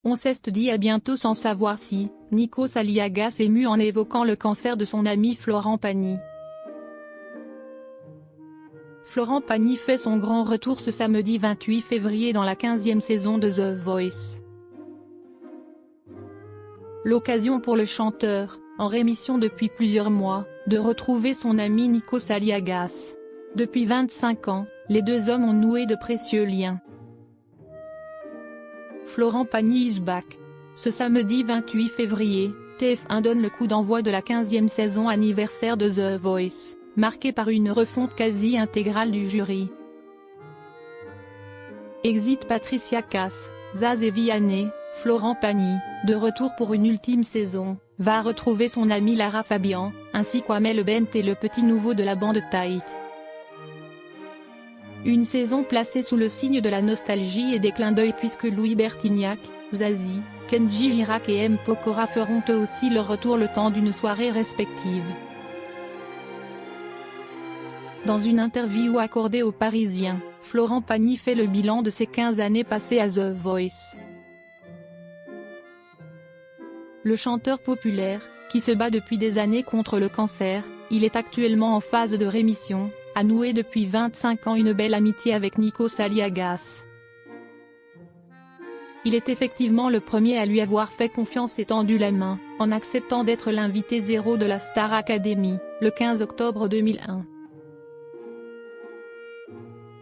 On s'est dit à bientôt sans savoir si, Nikos Aliagas ému en évoquant le cancer de son ami Florent Pagny. Florent Pagny fait son grand retour ce samedi 28 février dans la 15e saison de The Voice. L'occasion pour le chanteur, en rémission depuis plusieurs mois, de retrouver son ami Nikos Aliagas. Depuis 25 ans, les deux hommes ont noué de précieux liens. Florent Pagny is back. Ce samedi 28 février, TF1 donne le coup d'envoi de la 15e saison anniversaire de The Voice, marquée par une refonte quasi intégrale du jury. Exit Patricia Cass, Zaz et Vianney, Florent Pagny, de retour pour une ultime saison, va retrouver son ami Lara Fabian, ainsi qu'Amel Bent et le petit nouveau de la bande Tight. Une saison placée sous le signe de la nostalgie et des clins d'œil puisque Louis Bertignac, Zazie, Kenji Girac et M. Pokora feront eux aussi leur retour le temps d'une soirée respective. Dans une interview accordée aux Parisiens, Florent Pagny fait le bilan de ses 15 années passées à The Voice. Le chanteur populaire, qui se bat depuis des années contre le cancer, il est actuellement en phase de rémission, a noué depuis 25 ans une belle amitié avec Nikos Aliagas. Il est effectivement le premier à lui avoir fait confiance et tendu la main, en acceptant d'être l'invité zéro de la Star Academy, le 15 octobre 2001.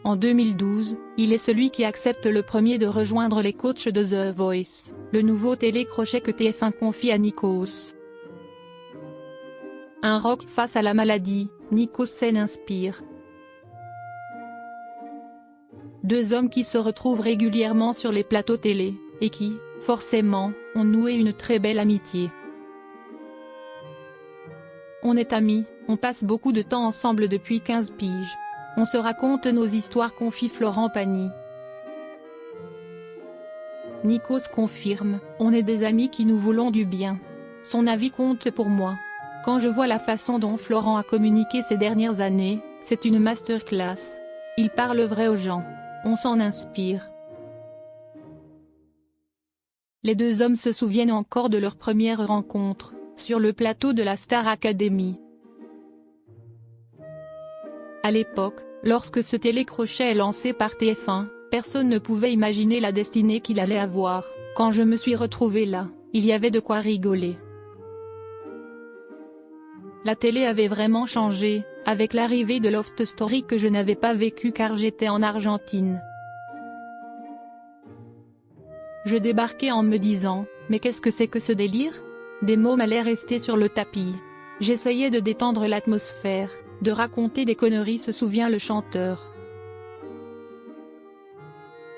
En 2012, il est celui qui accepte le premier de rejoindre les coachs de The Voice, le nouveau télécrochet que TF1 confie à Nikos. Un rock face à la maladie, Nikos s'en inspire. Deux hommes qui se retrouvent régulièrement sur les plateaux télé, et qui, forcément, ont noué une très belle amitié. On est amis, on passe beaucoup de temps ensemble depuis 15 piges. On se raconte nos histoires, confie Florent Pagny. Nikos confirme, on est des amis qui nous voulons du bien. Son avis compte pour moi. Quand je vois la façon dont Florent a communiqué ces dernières années, c'est une masterclass. Il parle vrai aux gens. On s'en inspire. Les deux hommes se souviennent encore de leur première rencontre, sur le plateau de la Star Academy. À l'époque, lorsque ce télécrochet est lancé par TF1, personne ne pouvait imaginer la destinée qu'il allait avoir. Quand je me suis retrouvée là, il y avait de quoi rigoler. La télé avait vraiment changé, avec l'arrivée de Love Story que je n'avais pas vécu car j'étais en Argentine. Je débarquais en me disant, mais qu'est-ce que c'est que ce délire? Des mots m'allaient rester sur le tapis. J'essayais de détendre l'atmosphère, de raconter des conneries, se souvient le chanteur.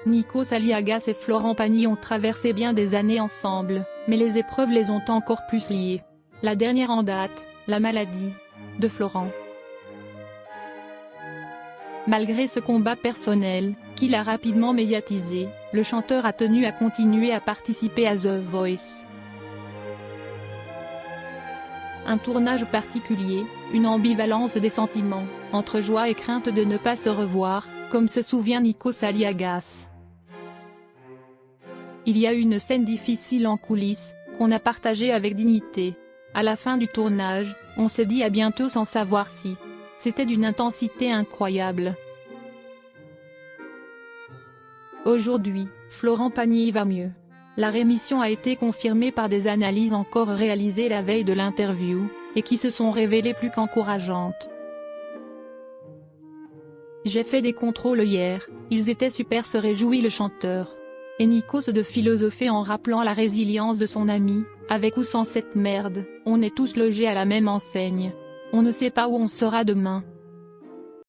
Nikos Aliagas et Florent Pagny ont traversé bien des années ensemble, mais les épreuves les ont encore plus liés. La dernière en date, la maladie de Florent. Malgré ce combat personnel, qu'il a rapidement médiatisé, le chanteur a tenu à continuer à participer à The Voice. Un tournage particulier, une ambivalence des sentiments, entre joie et crainte de ne pas se revoir, comme se souvient Nikos Aliagas. Il y a eu une scène difficile en coulisses, qu'on a partagée avec dignité. À la fin du tournage, on s'est dit à bientôt sans savoir si. C'était d'une intensité incroyable. Aujourd'hui, Florent Pagny va mieux. La rémission a été confirmée par des analyses encore réalisées la veille de l'interview, et qui se sont révélées plus qu'encourageantes. J'ai fait des contrôles hier, ils étaient super, se réjouit le chanteur. Et Nikos de philosopher en rappelant la résilience de son ami, avec ou sans cette merde, on est tous logés à la même enseigne. On ne sait pas où on sera demain.